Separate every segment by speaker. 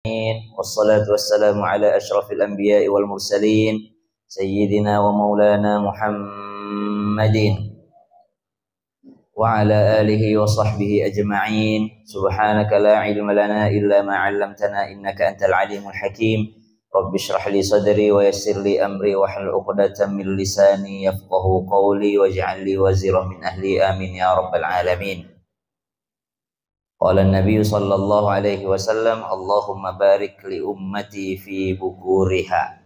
Speaker 1: والصلاة والسلام على أشرف الأنبياء والمرسلين سيدنا ومولانا محمد وعلى آله وصحبه أجمعين. سبحانك لا علم لنا إلا ما علمتنا إنك أنت العليم الحكيم. رب اشرح لي صدري ويسر لي أمري واحلل عقدة من لساني يفقه قولي واجعل لي وزيرا من أهلي آمين يا رب العالمين. Qala Nabi sallallahu alaihi wasallam, Allahumma barik li ummati fi bukuriha.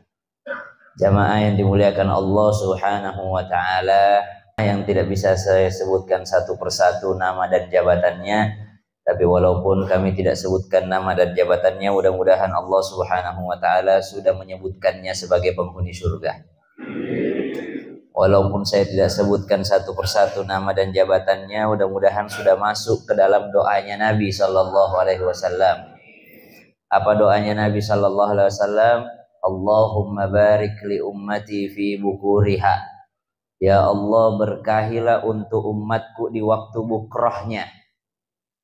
Speaker 1: Jamaah yang dimuliakan Allah Subhanahu wa taala, yang tidak bisa saya sebutkan satu persatu nama dan jabatannya, tapi walaupun kami tidak sebutkan nama dan jabatannya, mudah-mudahan Allah Subhanahu wa taala sudah menyebutkannya sebagai penghuni surga. Walaupun saya tidak sebutkan satu persatu nama dan jabatannya, mudah-mudahan sudah masuk ke dalam doanya Nabi sallallahu alaihi wasallam. Apa doanya Nabi sallallahu alaihi wasallam? Allahumma barik li ummati fi bukuriha. Ya Allah, berkahilah untuk umatku di waktu bukrohnya.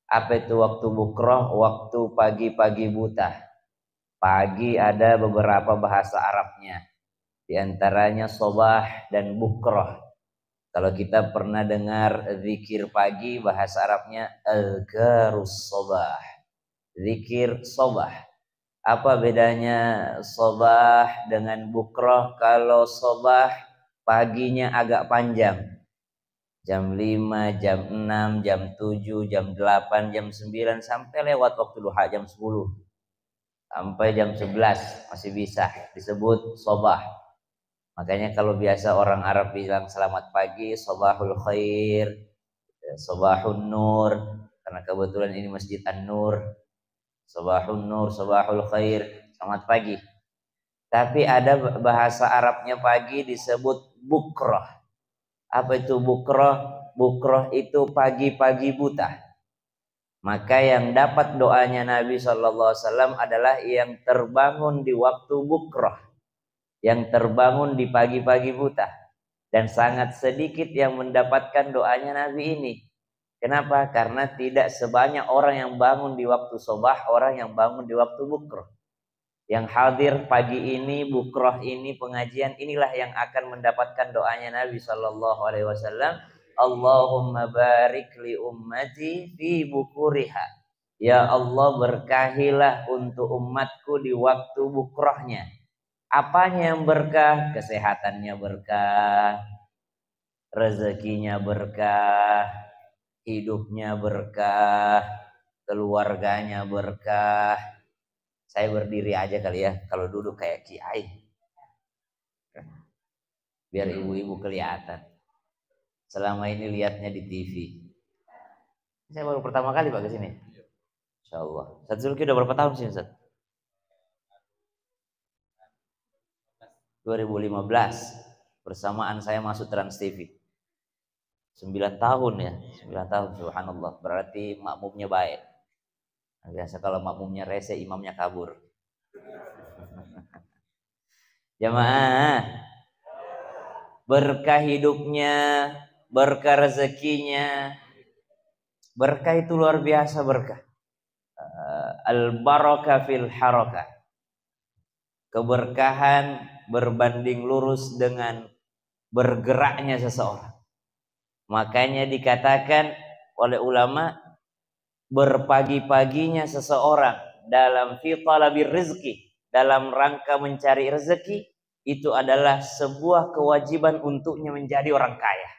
Speaker 1: Apa itu waktu bukroh? Waktu pagi-pagi buta. Pagi ada beberapa bahasa Arabnya. Di antaranya sobah dan bukroh. Kalau kita pernah dengar zikir pagi, bahasa Arabnya azkarus sobah. Zikir sobah. Apa bedanya sobah dengan bukroh? Kalau sobah paginya agak panjang. Jam 5, jam 6, jam 7, jam 8, jam 9, sampai lewat waktu duha jam 10. Sampai jam 11 masih bisa disebut sobah. Makanya kalau biasa orang Arab bilang selamat pagi, sobahul khair, sobahun nur, karena kebetulan ini Masjid An-Nur. Sobahun nur, sobahul khair, selamat pagi. Tapi ada bahasa Arabnya pagi disebut bukroh. Apa itu bukroh? Bukroh itu pagi-pagi buta. Maka yang dapat doanya Nabi SAW adalah yang terbangun di waktu bukroh, yang terbangun di pagi-pagi buta, dan sangat sedikit yang mendapatkan doanya Nabi ini. Kenapa? Karena tidak sebanyak orang yang bangun di waktu sobah, orang yang bangun di waktu bukroh. Yang hadir pagi ini, bukroh ini, pengajian inilah yang akan mendapatkan doanya Nabi Sallallahu Alaihi Wasallam. Allahumma barik li ummati fi bukuriha. Ya Allah, berkahilah untuk umatku di waktu bukrohnya. Apanya yang berkah? Kesehatannya berkah, rezekinya berkah, hidupnya berkah, keluarganya berkah. Saya berdiri aja kali ya, kalau duduk kayak kiai, biar ibu-ibu kelihatan. Selama ini lihatnya di TV. Saya baru pertama kali Pak kesini. Insya Allah. Ustaz Zulki udah berapa tahun sih Ustaz? 2015 bersamaan saya masuk Trans TV. 9 tahun ya, 9 tahun, subhanallah. Berarti makmumnya baik. Biasa kalau makmumnya rese, imamnya kabur. Jamaah, berkah hidupnya, berkah rezekinya, berkah itu luar biasa berkah. Al-barakah fil harakah. Keberkahan berbanding lurus dengan bergeraknya seseorang. Makanya dikatakan oleh ulama, berpagi-paginya seseorang dalam fi talabir rizki, dalam rangka mencari rezeki, itu adalah sebuah kewajiban untuknya menjadi orang kaya.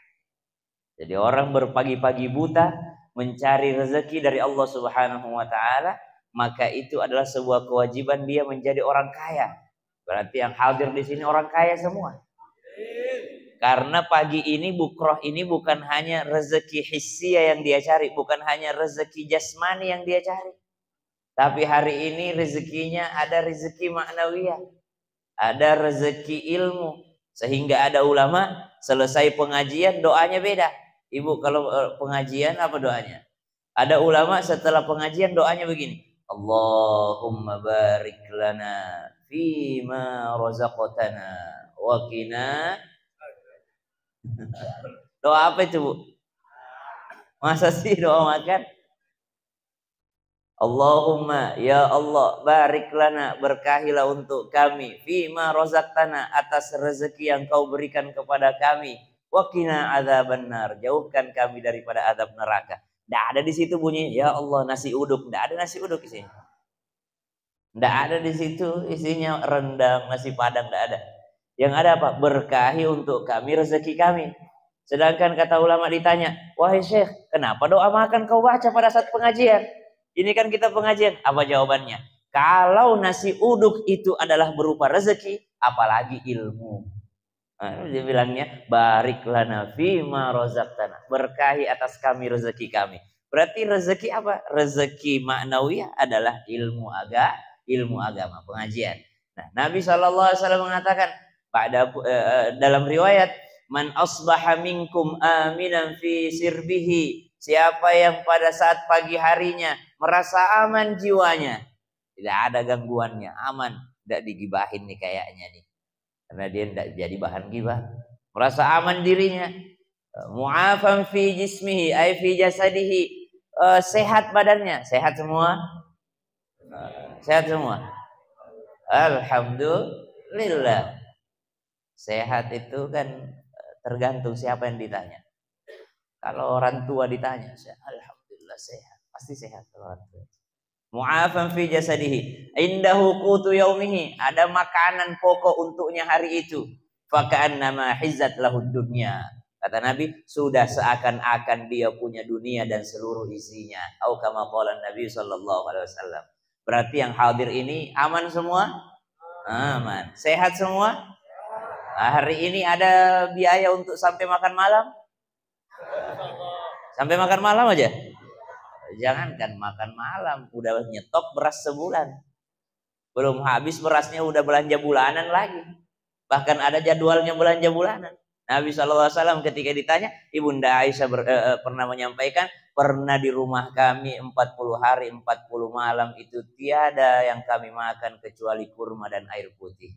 Speaker 1: Jadi orang berpagi-pagi buta mencari rezeki dari Allah Subhanahu wa taala, maka itu adalah sebuah kewajiban dia menjadi orang kaya. Berarti yang hadir di sini orang kaya semua. Karena pagi ini, bukroh ini bukan hanya rezeki hissiyah yang dia cari, bukan hanya rezeki jasmani yang dia cari. Tapi hari ini rezekinya ada rezeki maknawiyah, ada rezeki ilmu. Sehingga ada ulama selesai pengajian doanya beda. Ibu kalau pengajian apa doanya? Ada ulama setelah pengajian doanya begini. Allahumma barik lana fima razaqtana wa qina. Doa apa itu Bu? Masa sih doa makan? Allahumma ya Allah barik lana, berkahilah untuk kami fima razaqtana, atas rezeki yang kau berikan kepada kami, wa qina adzabannar, jauhkan kami daripada azab neraka. Enggak ada di situ bunyi ya Allah nasi uduk, enggak ada nasi uduk isinya. Enggak ada di situ isinya rendang, nasi padang, enggak ada. Yang ada apa? Berkahi untuk kami rezeki kami. Sedangkan kata ulama ditanya, wahai Syekh, kenapa doa makan kau baca pada saat pengajian? Ini kan kita pengajian. Apa jawabannya? Kalau nasi uduk itu adalah berupa rezeki, apalagi ilmu. Nah, dia bilangnya, barik lana fima rozaqtana, berkahi atas kami rezeki kami. Berarti rezeki apa? Rezeki maknawiyah adalah ilmu agama, pengajian. Nah, Nabi SAW mengatakan dalam riwayat, man asbaha minkum aminan fi sirbihi, siapa yang pada saat pagi harinya merasa aman jiwanya, tidak ada gangguannya, aman, tidak digibahin nih kayaknya nih, karena dia tidak jadi bahan gibah, merasa aman dirinya, mu'afan fi jismihi ay fi jasadihi, sehat badannya, sehat semua, sehat semua, alhamdulillah. Sehat itu kan tergantung siapa yang ditanya. Kalau orang tua ditanya, alhamdulillah sehat, pasti sehat kalau orang tua. Mu'afan fi jasadihi, indahu qutu yaumihi, ada makanan pokok untuknya hari itu. Faka'annama hizzat lahud dunya. Kata Nabi, sudah seakan-akan dia punya dunia dan seluruh isinya. Atau kama qala Nabi sallallahu alaihi wasallam. Berarti yang hadir ini aman semua? Aman. Sehat semua? Nah, hari ini ada biaya untuk sampai makan malam? Sampai makan malam aja? Jangankan makan malam, udah nyetok beras sebulan. Belum habis berasnya udah belanja bulanan lagi. Bahkan ada jadwalnya belanja bulanan. Nabi SAW ketika ditanya, Ibunda Aisyah pernah menyampaikan, pernah di rumah kami 40 hari 40 malam itu tiada yang kami makan kecuali kurma dan air putih.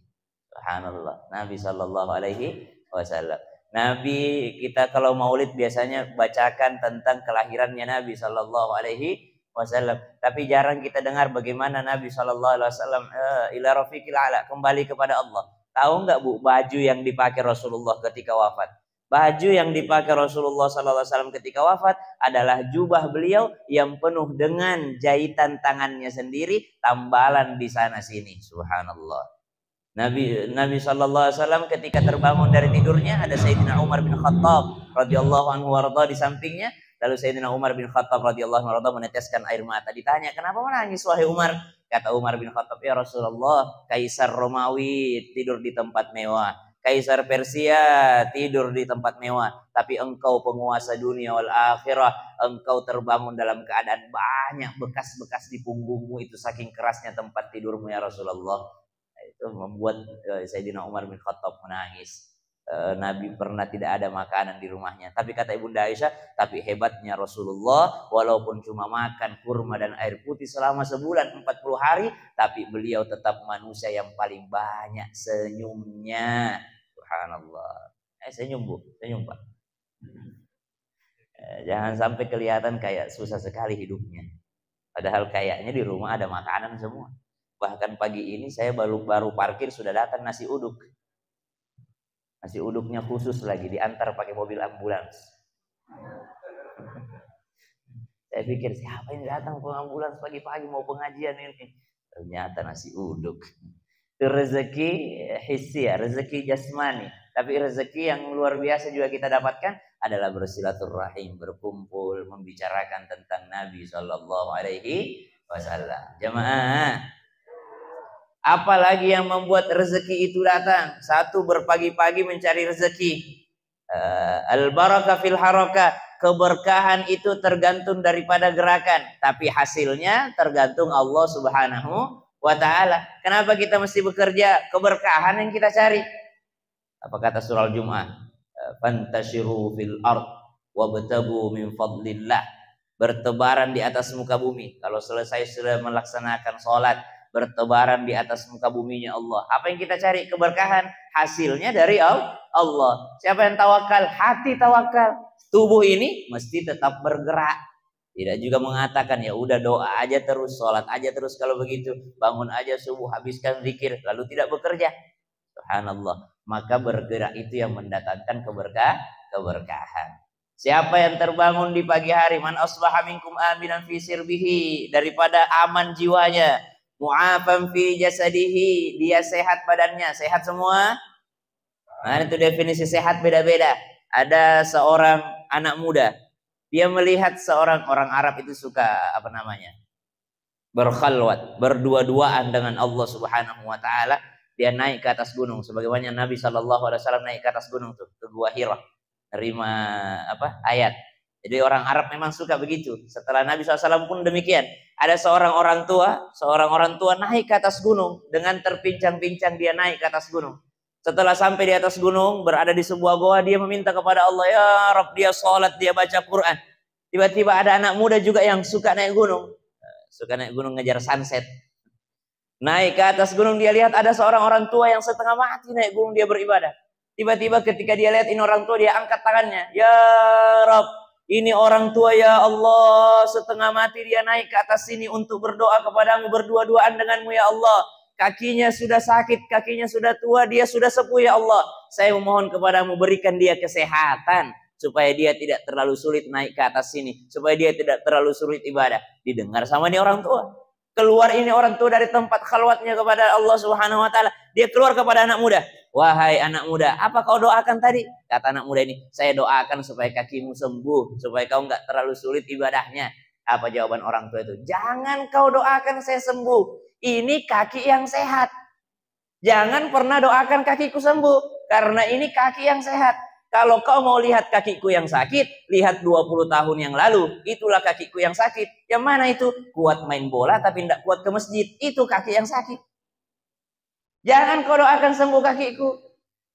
Speaker 1: Subhanallah. Nabi SAW. Nabi kita kalau maulid biasanya bacakan tentang kelahirannya Nabi SAW. Tapi jarang kita dengar bagaimana Nabi SAW ila rafiqil a'la, kembali kepada Allah. Tahu nggak Bu, baju yang dipakai Rasulullah ketika wafat? Baju yang dipakai Rasulullah SAW ketika wafat adalah jubah beliau yang penuh dengan jahitan tangannya sendiri, tambalan di sana sini. Subhanallah. Nabi SAW ketika terbangun dari tidurnya, ada Sayyidina Umar bin Khattab radhiyallahu anhu warda di sampingnya. Lalu Sayyidina Umar bin Khattab radhiyallahu anhu warda meneteskan air mata. Ditanya, kenapa menangis wahai Umar? Kata Umar bin Khattab, ya Rasulullah, Kaisar Romawi tidur di tempat mewah, Kaisar Persia tidur di tempat mewah, tapi engkau penguasa dunia wal akhirah, engkau terbangun dalam keadaan banyak bekas-bekas di punggungmu, itu saking kerasnya tempat tidurmu ya Rasulullah. Itu membuat Sayyidina Umar bin Khattab menangis. Nabi pernah tidak ada makanan di rumahnya. Tapi kata Ibunda Aisyah, tapi hebatnya Rasulullah, walaupun cuma makan kurma dan air putih selama sebulan 40 hari, tapi beliau tetap manusia yang paling banyak senyumnya. Subhanallah. Senyum Bu, senyum Pak. Jangan sampai kelihatan kayak susah sekali hidupnya. Padahal kayaknya di rumah ada makanan semua. Bahkan pagi ini saya baru parkir sudah datang nasi uduk. Nasi uduknya khusus lagi, diantar pakai mobil ambulans. Saya pikir siapa yang datang ambulans pagi-pagi mau pengajian ini? Ternyata nasi uduk. Itu rezeki hissi ya, rezeki jasmani. Tapi rezeki yang luar biasa juga kita dapatkan adalah bersilaturahim, berkumpul, membicarakan tentang Nabi Shallallahu Alaihi Wasallam. Jemaah. Apalagi yang membuat rezeki itu datang? Satu, berpagi-pagi mencari rezeki. Al-barakah fil harakah, keberkahan itu tergantung daripada gerakan, tapi hasilnya tergantung Allah Subhanahu wa taala. Kenapa kita mesti bekerja? Keberkahan yang kita cari. Apa kata surah Al-Jumu'ah? Fantashiru fil ard wabtagu min fadlillah. Bertebaran di atas muka bumi. Kalau selesai sudah melaksanakan sholat, bertebaran di atas muka buminya Allah. Apa yang kita cari? Keberkahan. Hasilnya dari Allah. Siapa yang tawakal? Hati tawakal. Tubuh ini mesti tetap bergerak. Tidak juga mengatakan ya udah doa aja terus, sholat aja terus kalau begitu, bangun aja subuh, habiskan zikir, lalu tidak bekerja. Subhanallah. Maka bergerak itu yang mendatangkan keberkahan. Siapa yang terbangun di pagi hari, man asbaha minkum aminan fi sirbihi, daripada aman jiwanya, mu'afan fi jasadihi, dia sehat badannya, sehat semua. Nah, itu definisi sehat beda-beda. Ada seorang anak muda, dia melihat seorang orang Arab itu suka apa namanya? Berkhalwat, berdua-duaan dengan Allah Subhanahu wa taala. Dia naik ke atas gunung sebagaimana Nabi Shallallahu alaihi wasallam naik ke atas gunung tuh, ke Gua Hira, terima apa? Ayat. Jadi orang Arab memang suka begitu. Setelah Nabi SAW pun demikian. Ada seorang orang tua naik ke atas gunung dengan terpincang-pincang, dia naik ke atas gunung. Setelah sampai di atas gunung, berada di sebuah goa, dia meminta kepada Allah, ya Rabb, dia sholat, dia baca Quran. Tiba-tiba ada anak muda juga yang suka naik gunung. Suka naik gunung ngejar sunset. Naik ke atas gunung, dia lihat ada seorang orang tua yang setengah mati naik gunung, dia beribadah. Tiba-tiba ketika dia lihat ini orang tua, dia angkat tangannya. Ya Rabb, ini orang tua ya Allah, setengah mati dia naik ke atas sini untuk berdoa kepadamu, berdua-duaan denganmu ya Allah. Kakinya sudah sakit, kakinya sudah tua, dia sudah sepuh ya Allah. Saya memohon kepadamu, berikan dia kesehatan, supaya dia tidak terlalu sulit naik ke atas sini, supaya dia tidak terlalu sulit ibadah. Didengar sama ini orang tua. Keluar ini orang tua dari tempat khalwatnya kepada Allah Subhanahu wa taala. Dia keluar kepada anak muda. Wahai anak muda, apa kau doakan tadi? Kata anak muda ini, saya doakan supaya kakimu sembuh, supaya kau nggak terlalu sulit ibadahnya. Apa jawaban orang tua itu? Jangan kau doakan saya sembuh. Ini kaki yang sehat. Jangan pernah doakan kakiku sembuh, karena ini kaki yang sehat. Kalau kau mau lihat kakiku yang sakit, lihat 20 tahun yang lalu. Itulah kakiku yang sakit. Yang mana itu? Kuat main bola tapi tidak kuat ke masjid. Itu kaki yang sakit. Jangan kau doakan sembuh kakiku.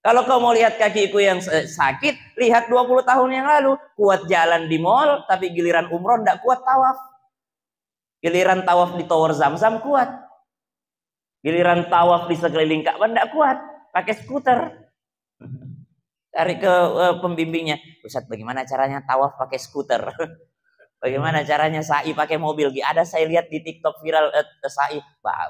Speaker 1: Kalau kau mau lihat kakiku yang sakit, lihat 20 tahun yang lalu. Kuat jalan di mall, tapi giliran umroh tidak kuat tawaf. Giliran tawaf di Tower Zamzam kuat. Giliran tawaf di sekeliling Ka'bah tidak kuat. Pakai skuter. Cari ke pembimbingnya, Ustaz, bagaimana caranya tawaf pakai skuter? Bagaimana caranya sa'i pakai mobil? Ada saya lihat di TikTok viral sa'i.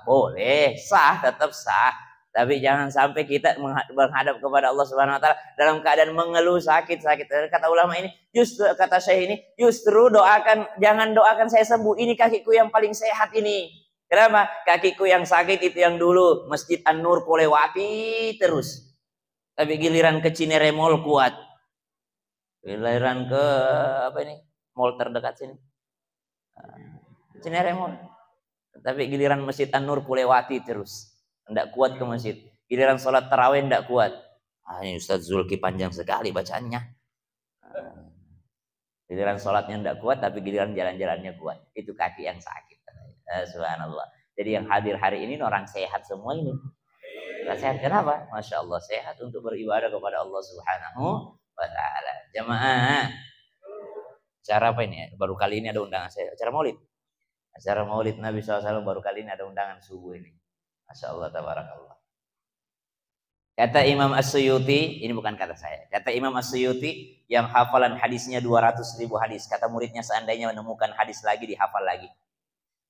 Speaker 1: Boleh, sah, tetap sah. Tapi jangan sampai kita menghadap kepada Allah Subhanahu wa taala dalam keadaan mengeluh sakit. Kata ulama ini, justru kata Syekh ini, justru jangan doakan saya sembuh. Ini kakiku yang paling sehat ini. Kenapa? Kakiku yang sakit itu yang dulu Masjid An-Nur Polewati terus. Tapi giliran ke Cinere Mall kuat. Giliran ke apa ini? Mall terdekat sini. Cinere Mall. Tapi giliran Masjid An-Nur Polewati terus. Tidak kuat ke masjid. Giliran sholat tarawih tidak kuat. Ini Ustaz Zulki panjang sekali bacaannya. Giliran sholatnya tidak kuat, tapi giliran jalan-jalannya kuat. Itu kaki yang sakit. Subhanallah. Jadi yang hadir hari ini orang sehat semua ini. Sehat kenapa? Masya Allah, sehat untuk beribadah kepada Allah Subhanahu wa ta'ala. Jamaah, acara apa ini? Baru kali ini ada undangan saya. Acara maulid. Acara maulid Nabi SAW baru kali ini ada undangan subuh ini. Masya Allah, tabarakallah. Kata Imam As-Suyuti, ini bukan kata saya. Kata Imam As-Suyuti yang hafalan hadisnya 200.000 hadis. Kata muridnya seandainya menemukan hadis lagi, dihafal lagi.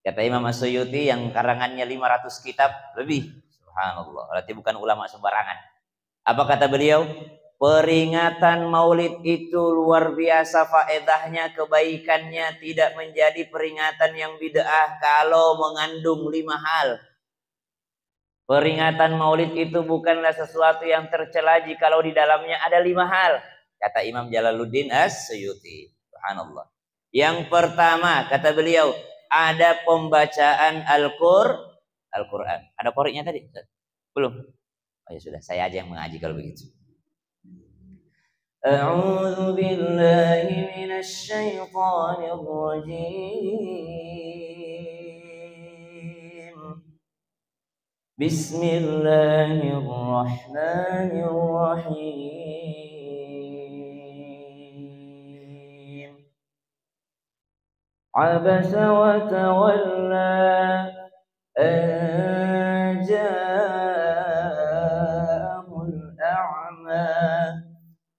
Speaker 1: Kata Imam As-Suyuti yang karangannya 500 kitab lebih. Subhanallah, berarti bukan ulama sembarangan. Apa kata beliau? Peringatan maulid itu luar biasa faedahnya, kebaikannya, tidak menjadi peringatan yang bid'ah kalau mengandung 5 hal. Peringatan maulid itu bukanlah sesuatu yang tercela jikalau di dalamnya ada 5 hal. Kata Imam Jalaluddin As-Suyuti. Subhanallah. Yang pertama, kata beliau, ada pembacaan Al-Quran. Ada koriknya tadi? Belum? Oh ya sudah, saya aja yang mengaji kalau begitu. A'udzu billahi minasy syaithanir rajim. Bismillahirrahmanirrahim. Abasa wa tawalla an ja'ahul a'ma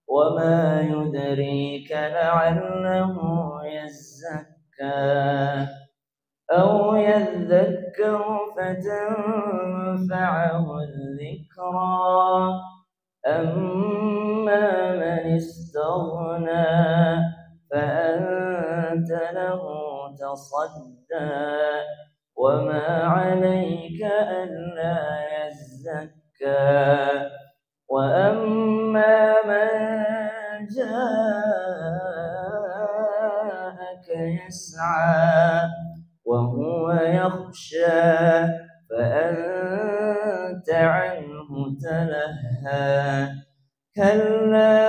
Speaker 1: wa ma yudrika la'allahu yazzakka تنفعه الذكرى أما من استغنى فأنت له تصدى وما عليك ألا يزكى وأما من جاءك يسعى وهو يخشى فأنت عنه تلهى كلا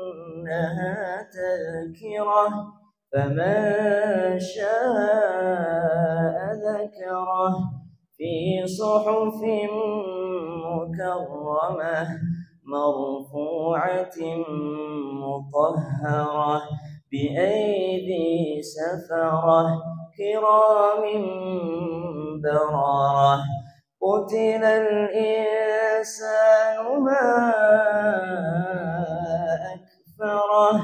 Speaker 1: إنها تذكرة فمن شاء ذكره في صحف مكرمة مرفوعة مطهرة بأيدي سفرة كرام بررة قتل الإنسان ما أكفره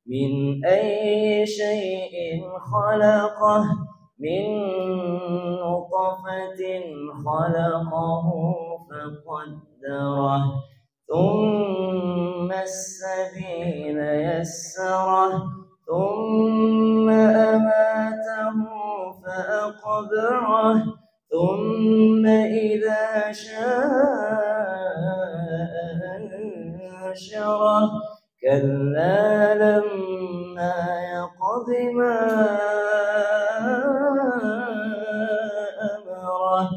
Speaker 1: من أي شيء خلقه من نطفة خلقه فقدره ثم السبيل يسره ثم أماته فأقبره ثم إذا شاء أنشره كلا لما يقض ما أمره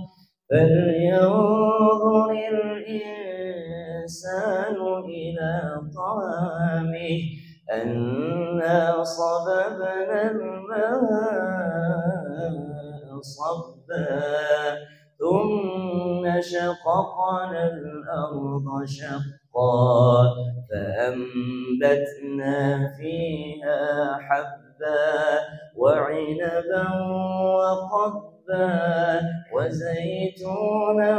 Speaker 1: فلينظر الإنسان إلى طعامه أنا صببنا الماء صبا ثم شققنا الأرض شقا فأنبتنا فيها حبا وعنبا وقبا وزيتونا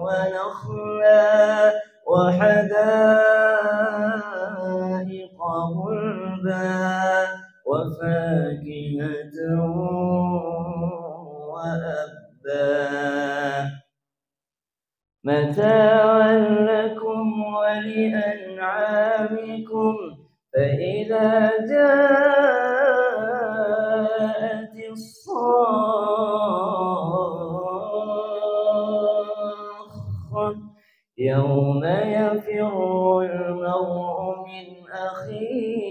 Speaker 1: ونخلا وحدائق غلبا وفاكهة وأبا متاعا لكم ولأنعامكم فإذا جاءت الصاخة يوم يفر المرء من أخيه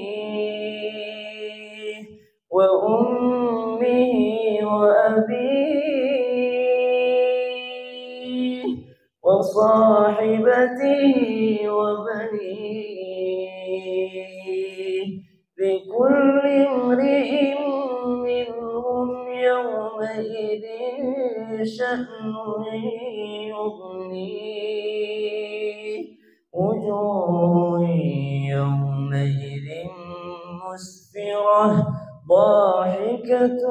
Speaker 1: وأمه وأبيه وصاحبته وبنيه لكل امرئ منهم يومئذ شأن يغنيه وجوه يومئذ مسفرة ضاحكة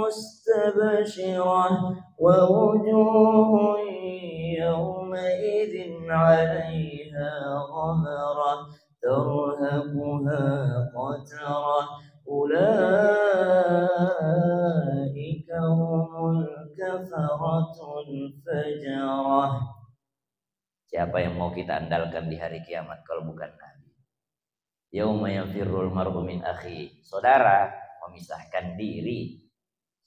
Speaker 1: مستبشرة ووجوه يومئذ عليها غبرة ترهقها قترة أولئك هم الكفرة الفجرة. Siapa yang mau kita andalkan di hari kiamat kalau bukan Nabi? Yauma yafirrul mar'u min akhi. Saudara memisahkan diri.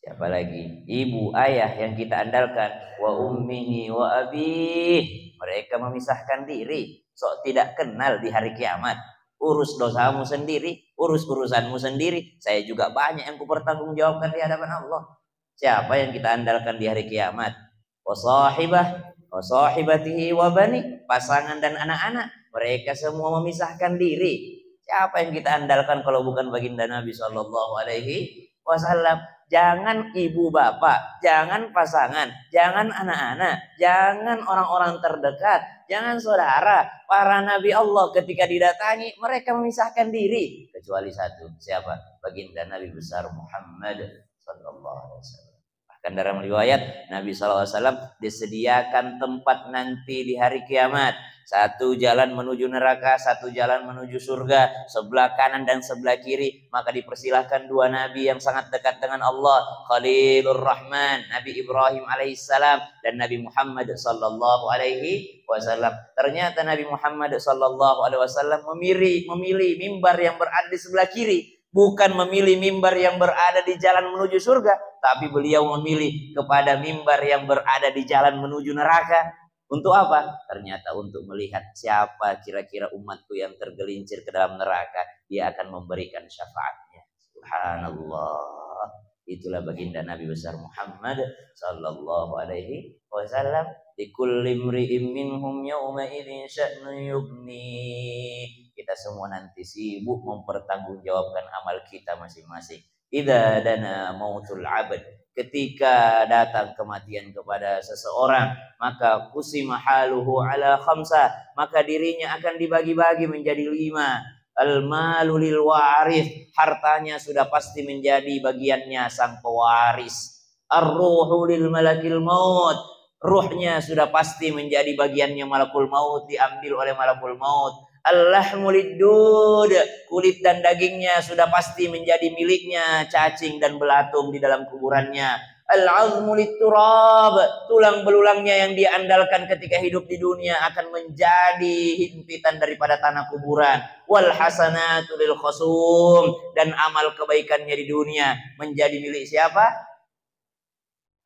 Speaker 1: Siapa lagi? Ibu, ayah yang kita andalkan. Wa ummihi wa abih. Mereka memisahkan diri. Sok tidak kenal di hari kiamat. Urus dosamu sendiri, urus urusanmu sendiri. Saya juga banyak yang kupertanggungjawabkan di hadapan Allah. Siapa yang kita andalkan di hari kiamat? Wa sahibah, wa sahibatihi wa bani. Pasangan dan anak-anak. Mereka semua memisahkan diri. Siapa yang kita andalkan kalau bukan baginda Nabi Shallallahu Alaihi Wasallam? Jangan ibu bapak, jangan pasangan, jangan anak-anak, jangan orang-orang terdekat, jangan saudara. Para nabi Allah ketika didatangi mereka memisahkan diri kecuali satu. Siapa? Baginda Nabi besar Muhammad Sallallahu Alaihi Wasallam. Bahkan dalam riwayat Nabi Sallallahu Alaihi Wasallam disediakan tempat nanti di hari kiamat Satu jalan menuju neraka, satu jalan menuju surga, sebelah kanan dan sebelah kiri. Maka dipersilahkan dua nabi yang sangat dekat dengan Allah, Khalilur Rahman, Nabi Ibrahim alaihissalam dan Nabi Muhammad sallallahu alaihi wasallam. Ternyata Nabi Muhammad sallallahu alaihi wasallam memilih mimbar yang berada di sebelah kiri. Bukan memilih mimbar yang berada di jalan menuju surga, tapi beliau memilih kepada mimbar yang berada di jalan menuju neraka. Untuk apa? Ternyata untuk melihat siapa kira-kira umatku yang tergelincir ke dalam neraka. Dia akan memberikan syafaatnya. Subhanallah. Itulah baginda Nabi besar Muhammad sallallahu alaihi wasallam. Likulli imri'in minhum yawma idzin sya'nun yughni. Kita semua nanti sibuk mempertanggungjawabkan amal kita masing-masing. Idza dana mautul 'abd, ketika datang kematian kepada seseorang, maka qusima haluhu ala khamsa, maka dirinya akan dibagi-bagi menjadi 5. Al-malu lil waris, hartanya sudah pasti menjadi bagiannya sang pewaris. Ar-ruhu lil malakil maut, ruhnya sudah pasti menjadi bagiannya malakul maut, diambil oleh malakul maut. Al-lahmu lid-dud, kulit dan dagingnya sudah pasti menjadi miliknya cacing dan belatung di dalam kuburannya. Al-'azmu lit-turab, tulang belulangnya yang dia andalkan ketika hidup di dunia akan menjadi himpitan daripada tanah kuburan. Wal hasanatu lil khusum, dan amal kebaikannya di dunia menjadi milik siapa?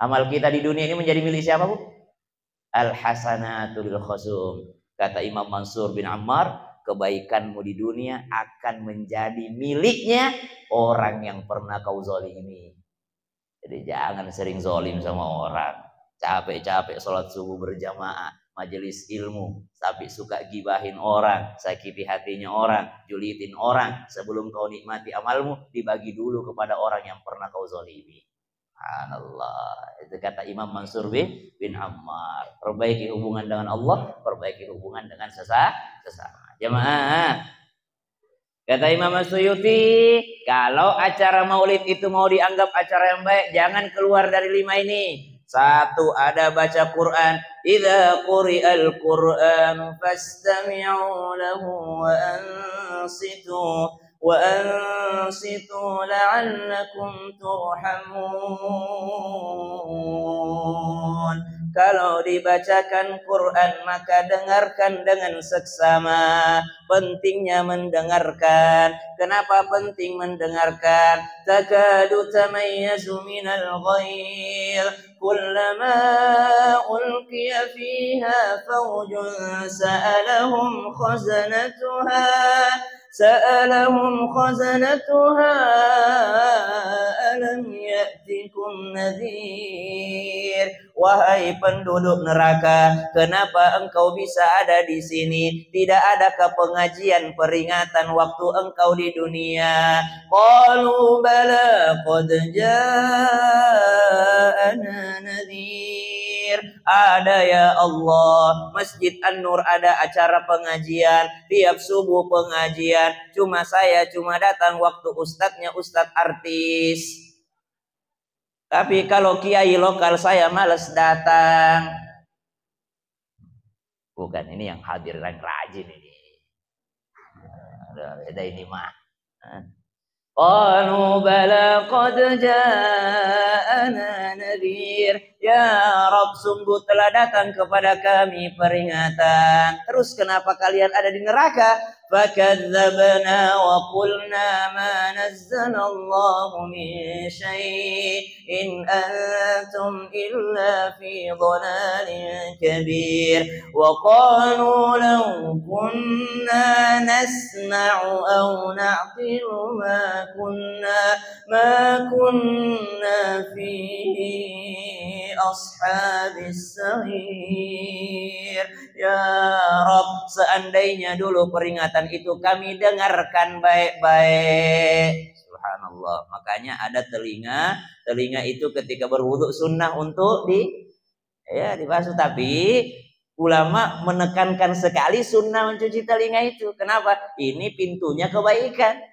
Speaker 1: Amal kita di dunia ini menjadi milik siapa, Bu? Al hasanatu lil khusum. Kata Imam Mansur bin Ammar, kebaikanmu di dunia akan menjadi miliknya orang yang pernah kau zalimi. Jadi jangan sering zalim sama orang. Capek-capek sholat subuh berjamaah, majelis ilmu, tapi suka gibahin orang, sakiti hatinya orang, julitin orang. Sebelum kau nikmati amalmu, dibagi dulu kepada orang yang pernah kau zalimi. Subhanallah. Itu kata Imam Mansur bin Ammar. Perbaiki hubungan dengan Allah, perbaiki hubungan dengan sesama. Jemaah. Kata Imam Suyuti, kalau acara maulid itu mau dianggap acara yang baik, jangan keluar dari 5 ini. 1, ada baca Quran. Idza quri'al Quran fastami'u lahu wa ansitu la'allakum turhamun. Kalau dibacakan Quran maka dengarkan dengan seksama. Pentingnya mendengarkan. Kenapa penting mendengarkan? Takadu tamayyazu minal ghair, kullama ulqiya fiha fawjun sa'alahum khazanatuha alam ya'tikum nadhir. Wahai penduduk neraka, kenapa engkau bisa ada di sini? Tidak adakah pengajian peringatan waktu engkau di dunia? Qalu bala qad ja'ana nadhir. Ada ya Allah, Masjid An-Nur ada acara pengajian, tiap subuh pengajian. Saya cuma datang waktu ustadznya ustadz artis. Tapi kalau kiai lokal saya malas datang. Bukan, ini yang hadir yang rajin ini. Ada ini mah. Qalu bala qad ja'ana nadhir. Ya Rabb, sungguh telah datang kepada kami peringatan. Terus kenapa kalian ada di neraka? Fakadzabna wa qulna ma nazzalallahu min syai'in antum illa fi dhalalin kabir. Wa qalu law kunna nasma'u aw na'qilu ma kunna fi ashabis sa'ir. Ya Rabb, seandainya dulu peringatan itu kami dengarkan baik-baik. Subhanallah. Makanya ada telinga itu ketika berwudu sunnah untuk dibasuh. Tapi ulama menekankan sekali sunnah mencuci telinga itu. Kenapa? Ini pintunya kebaikan.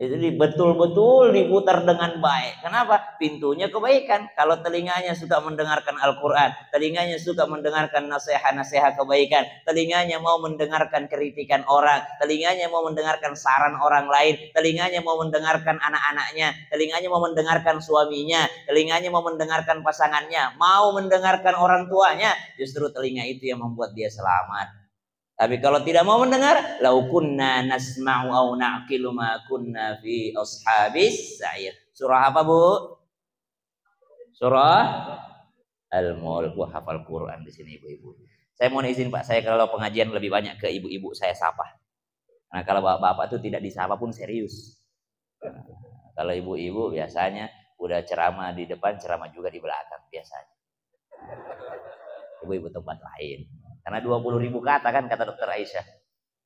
Speaker 1: Itu betul-betul diputar dengan baik. Kenapa? Pintunya kebaikan. Kalau telinganya suka mendengarkan Al-Quran, telinganya suka mendengarkan nasihat-nasihat kebaikan, telinganya mau mendengarkan kritikan orang, telinganya mau mendengarkan saran orang lain, telinganya mau mendengarkan anak-anaknya, telinganya mau mendengarkan suaminya, telinganya mau mendengarkan pasangannya, mau mendengarkan orang tuanya, justru telinga itu yang membuat dia selamat. Tapi kalau tidak mau mendengar, lau kunna nasma'u au na'qilu ma kunna fi ashabis sa'ir. Surah apa, Bu? Surah Al-Mulk. Wah, hafal Quran di sini, Ibu-ibu. Saya mohon izin, Pak, saya kalau pengajian lebih banyak ke ibu-ibu saya sapa. Nah, kalau bapak-bapak itu tidak disapa pun serius. Nah, kalau ibu-ibu biasanya udah ceramah di depan, ceramah juga di belakang biasanya. Ibu-ibu tempat lain. Karena 20.000 kata kan kata dokter Aisyah.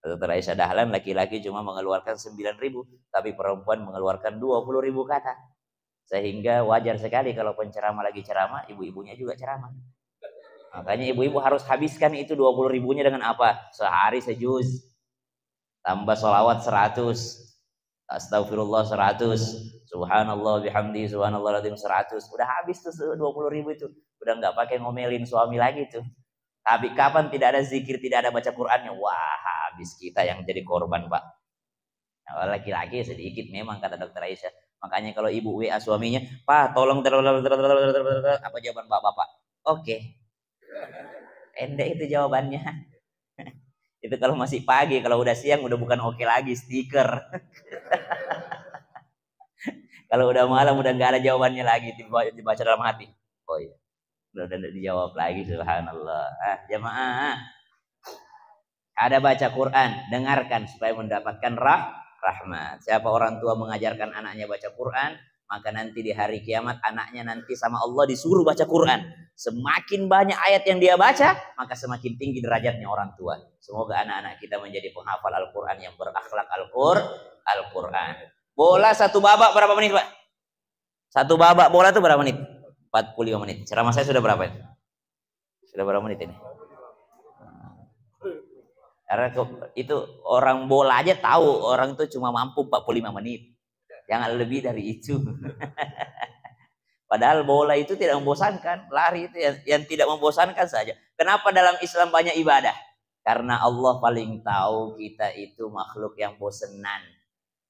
Speaker 1: Dokter Aisyah Dahlan laki-laki cuma mengeluarkan 9.000, tapi perempuan mengeluarkan 20.000 kata. Sehingga wajar sekali kalau penceramah lagi ceramah, ibu-ibunya juga ceramah. Makanya ibu-ibu harus habiskan itu 20.000-nya dengan apa? Sehari sejuz. Tambah sholawat 100. Astagfirullah 100. Subhanallah bihamdi subhanallah 100. Udah habis tuh 20.000 itu. Udah nggak pakai ngomelin suami lagi tuh. Tapi kapan tidak ada zikir, tidak ada baca Qur'annya, wah habis kita yang jadi korban, Pak. Nah, laki-laki sedikit memang kata dokter Aisyah. Makanya kalau ibu WA suaminya, Pak tolong apa jawaban bapak? Oke. Pendek itu jawabannya. Itu kalau masih pagi, kalau udah siang udah bukan oke lagi, stiker. Kalau udah malam udah nggak ada jawabannya lagi, dibaca dalam hati. Oh iya. Udah dijawab lagi, subhanallah. Jamaah, ada baca Quran, dengarkan supaya mendapatkan rahmat. Siapa orang tua mengajarkan anaknya baca Quran, maka nanti di hari kiamat anaknya nanti sama Allah disuruh baca Quran. Semakin banyak ayat yang dia baca, maka semakin tinggi derajatnya orang tua. Semoga anak-anak kita menjadi penghafal Al-Quran yang berakhlak Al-Quran. Bola satu babak berapa menit, Pak? Satu babak bola itu berapa menit? 45 menit. Ceramah saya sudah berapa ini? Sudah berapa menit ini? Karena itu orang bola aja tahu orang itu cuma mampu 45 menit. Jangan lebih dari itu. Padahal bola itu tidak membosankan. Lari itu yang tidak membosankan saja. Kenapa dalam Islam banyak ibadah? Karena Allah paling tahu kita itu makhluk yang bosenan.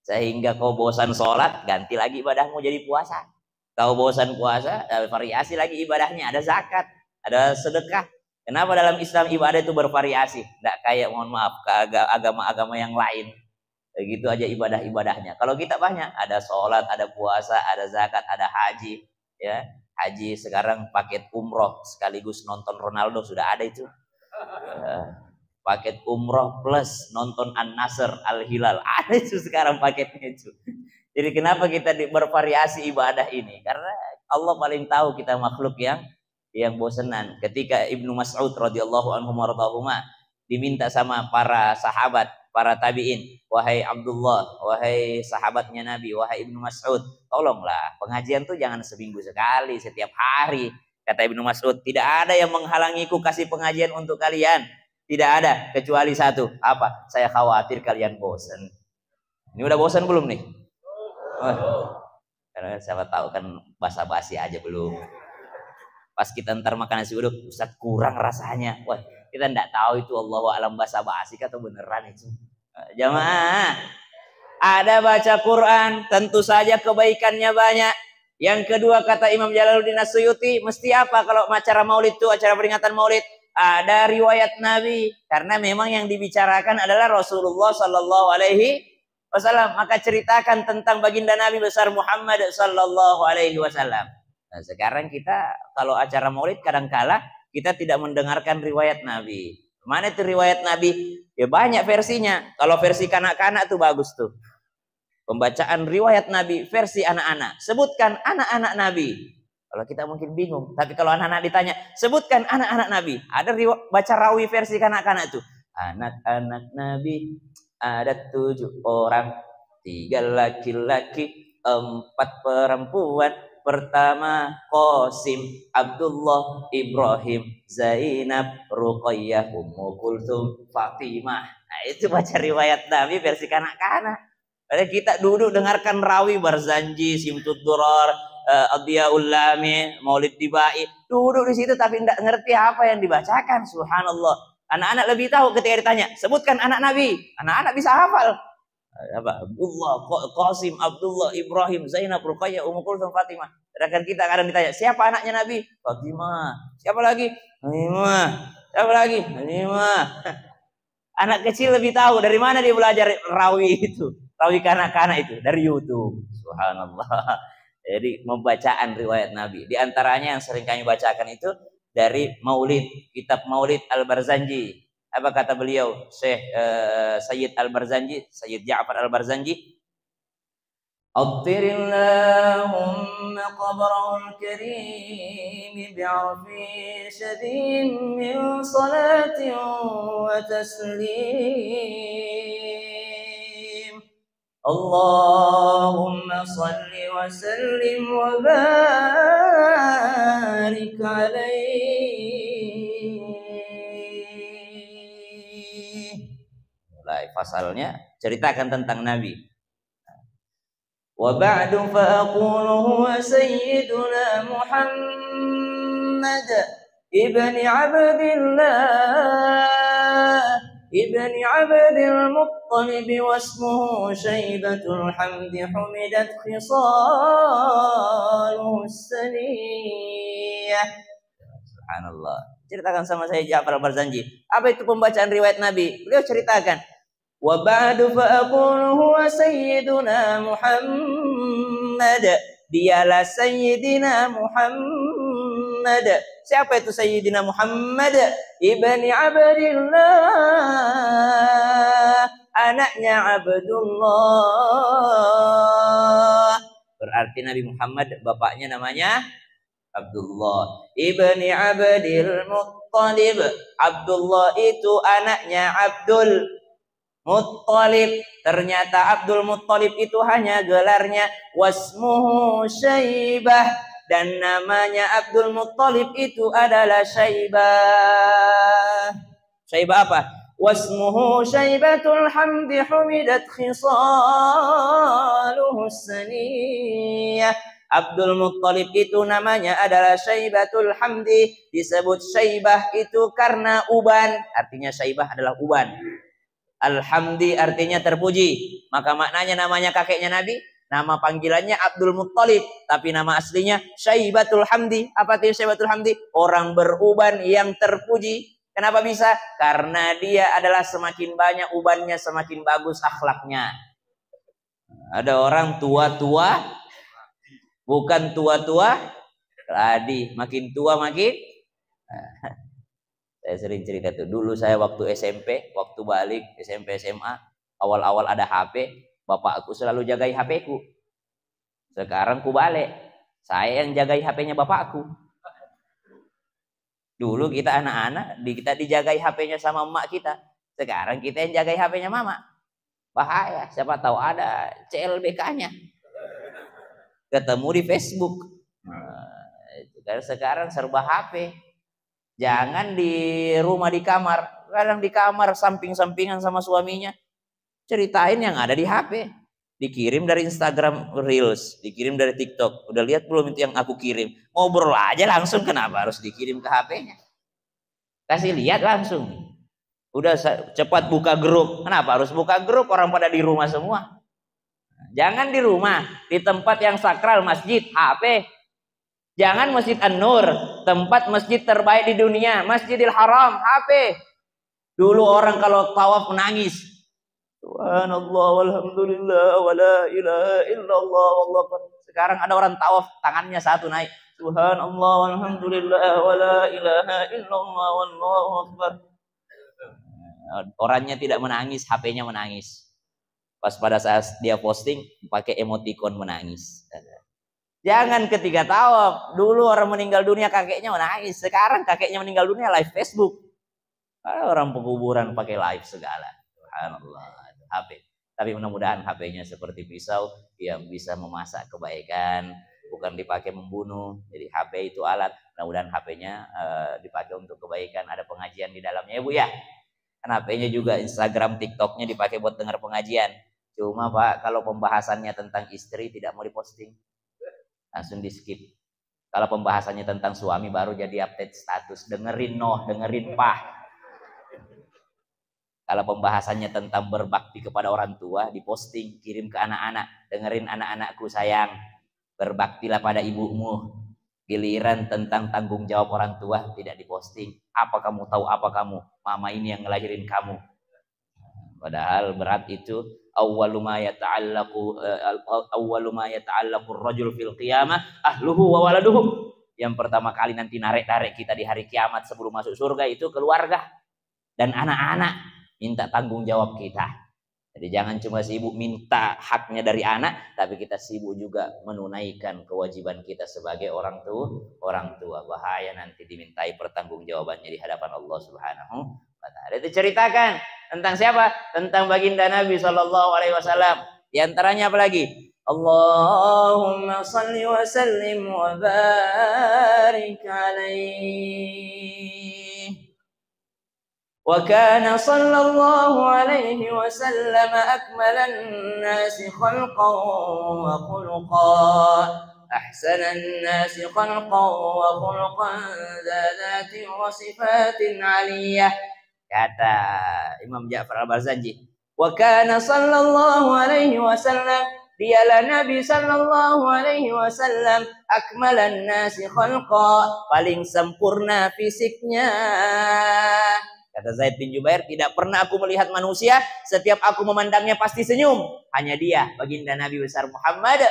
Speaker 1: Sehingga kau bosan sholat, ganti lagi ibadahmu jadi puasa. Kau bosan puasa, variasi lagi ibadahnya. Ada zakat, ada sedekah. Kenapa dalam Islam ibadah itu bervariasi? Tidak kayak mohon maaf ke agama-agama yang lain. Begitu aja ibadah-ibadahnya. Kalau kita banyak, ada sholat, ada puasa, ada zakat, ada haji. Ya, haji sekarang paket umroh sekaligus nonton Ronaldo sudah ada itu. Paket umroh plus nonton An-Nasr, Al-Hilal, ada itu sekarang paketnya itu. Jadi kenapa kita bervariasi ibadah ini? Karena Allah paling tahu kita makhluk yang bosenan. Ketika Ibnu Mas'ud radhiyallahu anhu mardhahuma diminta sama para sahabat, para tabi'in, wahai Abdullah, wahai sahabatnya Nabi, wahai Ibnu Mas'ud, tolonglah pengajian tuh jangan seminggu sekali, setiap hari. Kata Ibnu Mas'ud, tidak ada yang menghalangiku kasih pengajian untuk kalian. Tidak ada kecuali satu. Apa? Saya khawatir kalian bosan. Ini udah bosan belum nih? Karena siapa tahu kan basa-basi aja belum. Pas kita ntar makan nasi uduk, Ustaz kurang rasanya. Wah, kita enggak tahu itu Allahu a'lam basa-basi atau beneran itu. Jamaah, ada baca Quran, tentu saja kebaikannya banyak. Yang kedua kata Imam Jalaluddin As-Suyuti, mesti apa kalau acara Maulid itu, acara peringatan Maulid? Ada riwayat Nabi, karena memang yang dibicarakan adalah Rasulullah Sallallahu Alaihi Wasallam. Maka ceritakan tentang baginda Nabi besar Muhammad Sallallahu Alaihi Wasallam. Nah, sekarang kita kalau acara Maulid kadangkala kita tidak mendengarkan riwayat Nabi. Mana itu riwayat Nabi? Ya banyak versinya. Kalau versi kanak-kanak tuh bagus tuh. Pembacaan riwayat Nabi versi anak-anak. Sebutkan anak-anak Nabi. Kalau kita mungkin bingung. Tapi kalau anak-anak ditanya, sebutkan anak-anak Nabi. Ada baca rawi versi kanak-kanak itu. Anak-anak Nabi ada 7 orang. 3 laki-laki, 4 perempuan. Pertama Qasim, Abdullah, Ibrahim, Zainab, Ruqayyah, Ummu Kulthum, Fatimah. Nah itu baca riwayat Nabi versi kanak-kanak. Padahal kita duduk dengarkan rawi Barzanji, Simtud Durar, Adhiyaul Lami, Maulid Dibai, duduk di situ tapi tidak ngerti apa yang dibacakan. Subhanallah. Anak-anak lebih tahu ketika ditanya, sebutkan anak Nabi. Anak-anak bisa hafal. Apa? Abdullah, Qasim, Abdullah, Ibrahim, Zainab, Ruqayyah, Ummu Kulthum, Fatimah. Sedangkan kita kadang ditanya, siapa anaknya Nabi? Fatimah. Siapa lagi? Fatimah. Siapa lagi? Fatimah. Anak kecil lebih tahu dari mana dia belajar rawi itu. Rawi kanak-kanak itu dari YouTube. Subhanallah. Jadi membacaan riwayat Nabi. Di antaranya yang sering kami bacakan itu dari Maulid, kitab Maulid Al-Barzanji. Apa kata beliau, Syekh Sayyid Al-Barzanji, Sayyid Ja'far Al-Barzanji? Attirillahumma qabrahul karim bi'arfi syadin min salatin wa taslim. Allahumma salli wa sallim wa barik alaihi. Mulai pasalnya ceritakan tentang Nabi. Wa ba'du fa aqulu huwa sayyiduna Muhammad ibni Abdillah ibni Abdil Muttalib wasmuhu Syaibatul Hamdi humidat khisaluhu saniyah. Subhanallah. Ceritakan sama saya Ja'far Al-Barzanji. Apa itu pembacaan riwayat Nabi? Beliau ceritakan. Wa ba'du fa aqulu huwa sayyiduna Muhammad. Dialah Sayyidina Muhammad. Siapa itu Sayyidina Muhammad? Ibni Abdillah. Anaknya Abdullah. Berarti Nabi Muhammad bapaknya namanya Abdullah ibni Abdil Muttalib. Abdullah itu anaknya Abdul Muttalib. Ternyata Abdul Muttalib itu hanya gelarnya. Wasmuhu Syaibah. Dan namanya Abdul Muttalib itu adalah Syaibah. Syaibah apa? Wasmuhu Syaibatul Hamdi humidat khisaluhu saniyah. Abdul Muttalib itu namanya adalah Syaibatul Hamdi. Disebut Syaibah itu karena uban. Artinya Syaibah adalah uban. Al-Hamdi artinya terpuji. Maka maknanya namanya kakeknya Nabi. Nama panggilannya Abdul Muttalib. Tapi nama aslinya Syaibatul Hamdi. Apa itu Syaibatul Hamdi? Orang beruban yang terpuji. Kenapa bisa? Karena dia adalah semakin banyak ubannya, semakin bagus akhlaknya. Ada orang tua-tua. Bukan tua-tua, tadi makin tua makin. Saya sering cerita tuh. Dulu saya waktu SMP, waktu balik SMP SMA, awal-awal ada HP, bapak aku selalu jagai HP-ku. Sekarang ku balik, saya yang jagai HP-nya bapakku. Dulu kita anak-anak, kita dijagai HP-nya sama emak kita. Sekarang kita yang jagai HP-nya mama. Bahaya, siapa tahu ada CLBK-nya. Ketemu di Facebook. Nah, sekarang serba HP. Jangan di rumah di kamar. Kadang di kamar samping-sampingan sama suaminya. Ceritain yang ada di HP. Dikirim dari Instagram Reels. Dikirim dari TikTok. Udah lihat belum itu yang aku kirim? Ngobrol aja langsung. Kenapa harus dikirim ke HP-nya? Kasih lihat langsung. Udah cepat buka grup. Kenapa harus buka grup? Orang pada di rumah semua. Jangan di rumah, di tempat yang sakral, masjid, HP. Jangan Masjid An-Nur, tempat masjid terbaik di dunia, Masjidil Haram, HP. Dulu orang kalau tawaf menangis. Subhanallah walhamdulillah wala ilaha illallah wallahu. Sekarang ada orang tawaf tangannya satu naik. Subhanallah walhamdulillah wala ilaha illallah wallahu akbar. Orangnya tidak menangis, HP-nya menangis. Pas pada saat dia posting pakai emoticon menangis. Jangan ketika tawaf. Dulu orang meninggal dunia kakeknya menangis. Sekarang kakeknya meninggal dunia live Facebook. Orang penguburan pakai live segala. Subhanallah. HP. Tapi mudah-mudahan HP-nya seperti pisau yang bisa memasak kebaikan, bukan dipakai membunuh. Jadi HP itu alat. Mudah-mudahan HP-nya dipakai untuk kebaikan. Ada pengajian di dalamnya ya Bu ya. Kan HP-nya juga Instagram, TikTok-nya dipakai buat dengar pengajian. Cuma Pak, kalau pembahasannya tentang istri tidak mau diposting, langsung di skip. Kalau pembahasannya tentang suami baru jadi update status. Dengerin dengerin Pak. Kalau pembahasannya tentang berbakti kepada orang tua, diposting, kirim ke anak-anak. Dengerin anak-anakku sayang, berbaktilah pada ibumu. Giliran tentang tanggung jawab orang tua tidak diposting. Apa kamu tahu apa kamu? Mama ini yang ngelahirin kamu. Padahal berat itu. Awwalu ma yata'allaqu ar-rajul fil qiyamah ahluhu wa waladuhu. Yang pertama kali nanti narik-narik kita di hari kiamat sebelum masuk surga itu keluarga dan anak-anak. Minta tanggung jawab kita. Jadi jangan cuma sibuk minta haknya dari anak, tapi kita sibuk juga menunaikan kewajiban kita sebagai orang tua. Bahaya nanti dimintai pertanggungjawabannya di hadapan Allah Subhanahu wa taala. Itu ceritakan tentang siapa? Tentang baginda Nabi sallallahu alaihi wasallam. Di antaranya apa lagi? Allahumma shalli wa sallim wa barik alaihi. وكان صلى الله عليه وسلم أكمل الناس خلقا وخلقا أحسن الناس خلقا وخلقا ذا ذات وصفات علية. Kata Imam Ja'far Al-Barzanji, وكان صلى الله عليه وسلم, dialah Nabi sallallahu alaihi wasallam akmalan nasi khalqa, paling sempurna fisiknya. Kata Zaid bin Jubair, tidak pernah aku melihat manusia, setiap aku memandangnya pasti senyum. Hanya dia, baginda Nabi besar Muhammad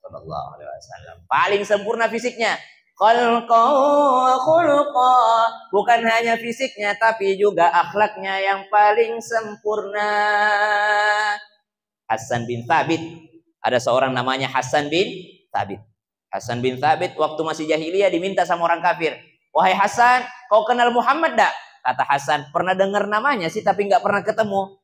Speaker 1: sallallahu alaihi wasallam, paling sempurna fisiknya. Khalqa wa khuluqa, bukan hanya fisiknya tapi juga akhlaknya yang paling sempurna. Hasan bin Thabit, ada seorang namanya Hasan bin Thabit. Hasan bin Thabit waktu masih jahiliyah diminta sama orang kafir, wahai Hasan, kau kenal Muhammad tak? Kata Hasan, pernah dengar namanya sih tapi nggak pernah ketemu.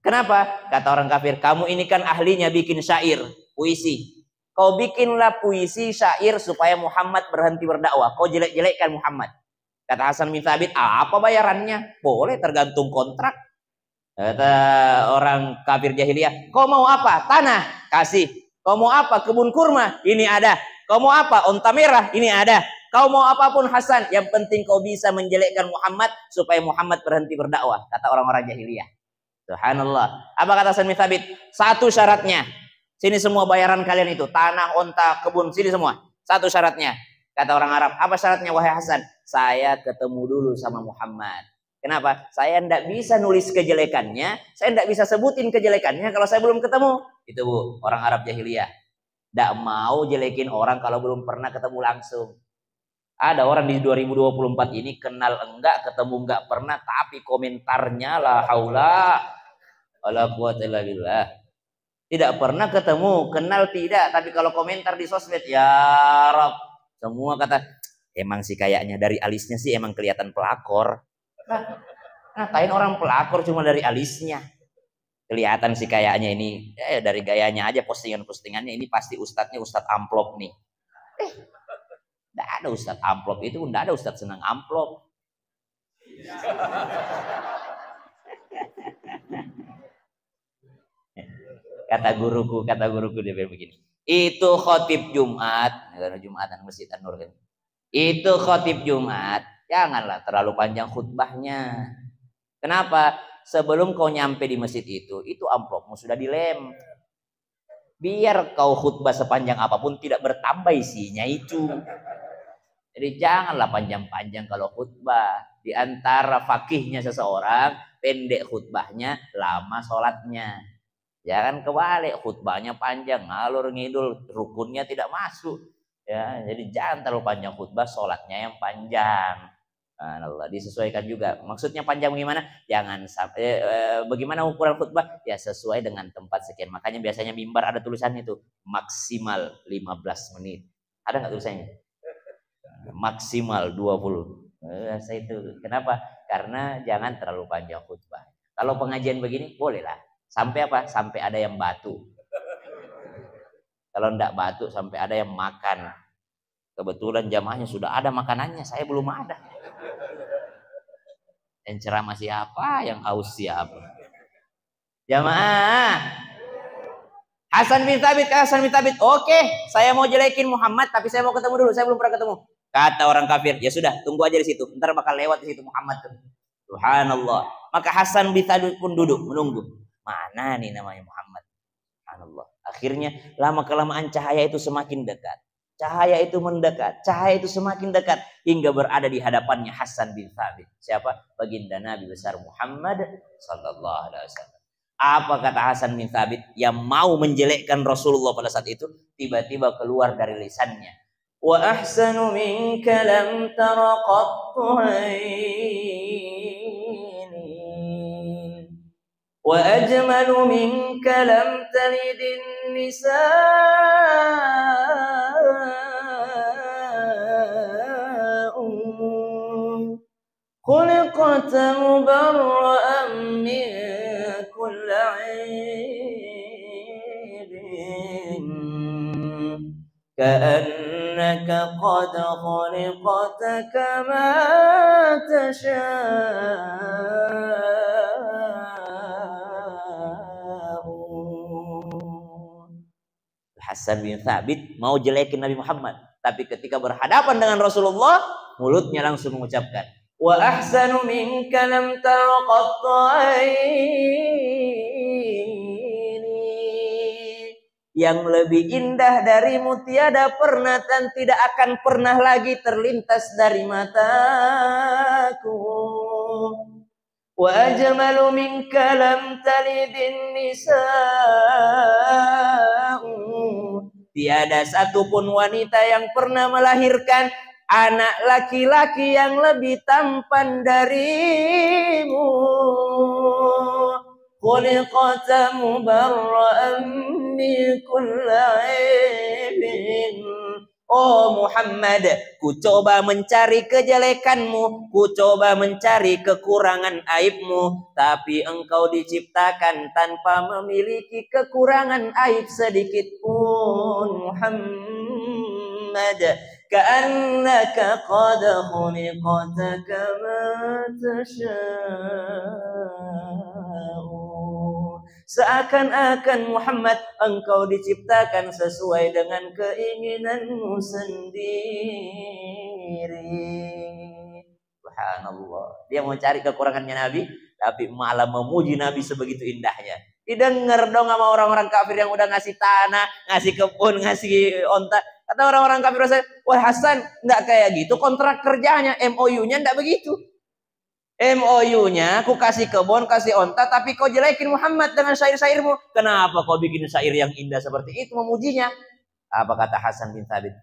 Speaker 1: Kenapa? Kata orang kafir, kamu ini kan ahlinya bikin syair, puisi. Kau bikinlah puisi, syair supaya Muhammad berhenti berdakwah. Kau jelek-jelekkan Muhammad. Kata Hasan bin Thabit, apa bayarannya? Boleh, tergantung kontrak. Kata orang kafir jahiliyah, kau mau apa? Tanah, kasih. Kau mau apa? Kebun kurma, ini ada. Kau mau apa? Onta merah, ini ada. Kau mau apapun Hasan, yang penting kau bisa menjelekkan Muhammad supaya Muhammad berhenti berdakwah, kata orang-orang jahiliyah. Subhanallah. Apa kata Hasan bin Thabit? Satu syaratnya. Sini semua bayaran kalian itu, tanah, onta, kebun, sini semua. Satu syaratnya. Kata orang Arab, apa syaratnya wahai Hasan? Saya ketemu dulu sama Muhammad. Kenapa? Saya tidak bisa nulis kejelekannya, saya tidak bisa sebutin kejelekannya kalau saya belum ketemu. Itu Bu, orang Arab jahiliyah. Tidak mau jelekin orang kalau belum pernah ketemu langsung. Ada orang di 2024 ini kenal enggak, ketemu enggak pernah, tapi komentarnya la haula wala quwata illa billah. Tidak pernah ketemu, kenal tidak, tapi kalau komentar di sosmed, ya Rob, semua kata, emang sih kayaknya dari alisnya sih emang kelihatan pelakor. Ngatain orang pelakor cuma dari alisnya. Kelihatan sih kayaknya ini, dari gayanya aja, postingan-postingannya ini pasti ustadznya ustadz amplop nih. Tidak ada ustadz amplop itu, tidak ada ustadz senang amplop. Kata guruku dia bilang begini. Itu khotib Jumat, Jumatan Masjid An-Nur kan. Itu khotib Jumat, janganlah terlalu panjang khutbahnya. Kenapa? Sebelum kau nyampe di masjid itu amplopmu sudah dilem. Biar kau khutbah sepanjang apapun tidak bertambah isinya itu. Jadi janganlah panjang-panjang kalau khutbah. Di antara fakihnya seseorang, pendek khutbahnya, lama sholatnya. Jangan kebalik, khutbahnya panjang, ngalur ngidul, rukunnya tidak masuk. Ya, jadi jangan terlalu panjang khutbah, sholatnya yang panjang. Allah disesuaikan juga. Maksudnya panjang bagaimana? Jangan sampai bagaimana ukuran khutbah? Ya sesuai dengan tempat sekian. Makanya biasanya mimbar ada tulisannya itu maksimal 15 menit. Ada nggak tulisannya? Maksimal 20. Saya itu kenapa? Karena jangan terlalu panjang khutbah. Kalau pengajian begini bolehlah. Sampai apa? Sampai ada yang batu. Kalau enggak batu sampai ada yang makan. Kebetulan jamaahnya sudah ada makanannya, saya belum ada. Yang ceramah siapa? Yang aus siapa? Jamaah, Hasan bin Thabit, Hasan bin Thabit. Oke, saya mau jelekin Muhammad, tapi saya mau ketemu dulu. Saya belum pernah ketemu. Kata orang kafir, ya sudah, tunggu aja di situ. Ntar bakal lewat di situ Muhammad tuh. Subhanallah. Maka Hasan bin Thabit pun duduk menunggu. Mana nih namanya Muhammad? Subhanallah. Akhirnya lama kelamaan cahaya itu semakin dekat. Cahaya itu mendekat. Cahaya itu semakin dekat hingga berada di hadapannya Hasan bin Thabit. Siapa? Baginda Nabi besar Muhammad sallallahu alaihi wasallam. Apa kata Hasan bin Thabit yang mau menjelekkan Rasulullah pada saat itu? Tiba-tiba keluar dari lisannya. Wa ahsanu minka lam tara qattu aini. Wa ajmalu minka lam talidin nisa'u. Khuliqata mubarra'an min كل عيب كأنك قد خلقت كما تشاء. Hasan bin Thabit mau jelekin Nabi Muhammad, tapi ketika berhadapan dengan Rasulullah, mulutnya langsung mengucapkan, wa ahsanu minka lam tara qattu aini. Yang lebih indah darimu tiada pernah dan tidak akan pernah lagi terlintas dari mataku. Wa ajmalu minka lam talidin nisa'u. Tiada satupun wanita yang pernah melahirkan anak laki-laki yang lebih tampan darimu. Khuliqata mubarra'an min kulli aibin. Oh Muhammad, ku coba mencari kejelekanmu, ku coba mencari kekurangan aibmu, tapi engkau diciptakan tanpa memiliki kekurangan aib sedikit pun Muhammad. Ka'annaka qad khuliqta kama tasha'u. Seakan-akan Muhammad engkau diciptakan sesuai dengan keinginanmu sendiri. Subhanallah. Dia mau cari kekurangannya Nabi, tapi malah memuji Nabi sebegitu indahnya. Didengar dong sama orang-orang kafir yang udah ngasih tanah, ngasih kebun, ngasih onta. Kata orang-orang kafir, wah Hasan, nggak kayak gitu kontrak kerjanya, MOU-nya nggak begitu. MOU-nya aku kasih kebun, kasih onta, tapi kau jelekin Muhammad dengan syair-syairmu. Kenapa kau bikin syair yang indah seperti itu memujinya? Apa kata Hasan bin Thabit?